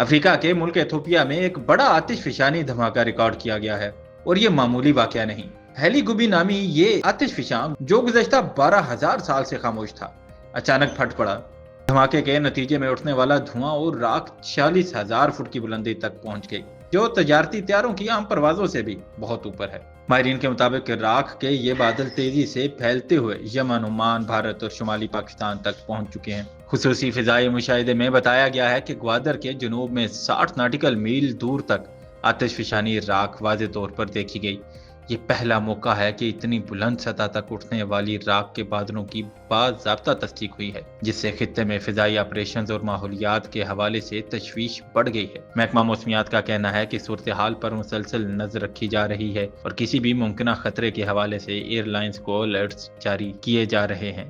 افریقہ کے ملک ایتھوپیا میں ایک بڑا آتش فشانی دھماکہ ریکارڈ کیا گیا ہے اور یہ معمولی واقعہ نہیں۔ ہیلی گوبی نامی یہ آتش فشاں جو گزشتہ 12,000 سال سے خاموش تھا، اچانک پھٹ پڑا۔ دھماکے کے نتیجے میں اٹھنے والا دھواں اور راکھ 46,000 فٹ کی بلندی تک پہنچ گئی، جو تجارتی طیاروں کی عام پروازوں سے بھی بہت اوپر ہے۔ ماہرین کے مطابق راکھ کے یہ بادل تیزی سے پھیلتے ہوئے یمن، عمان، بھارت اور شمالی پاکستان تک پہنچ چکے ہیں۔ خصوصی فضائی مشاہدے میں بتایا گیا ہے کہ گوادر کے جنوب میں 60 ناٹیکل میل دور تک آتش فشانی راکھ واضح طور پر دیکھی گئی۔ یہ پہلا موقع ہے کہ اتنی بلند سطح تک اٹھنے والی راکھ کے بادلوں کی باضابطہ تصدیق ہوئی ہے، جس سے خطے میں فضائی آپریشنز اور ماحولیات کے حوالے سے تشویش بڑھ گئی ہے۔ محکمہ موسمیات کا کہنا ہے کہ صورتحال پر مسلسل نظر رکھی جا رہی ہے اور کسی بھی ممکنہ خطرے کے حوالے سے ایئر لائنز کو الرٹس جاری کیے جا رہے ہیں۔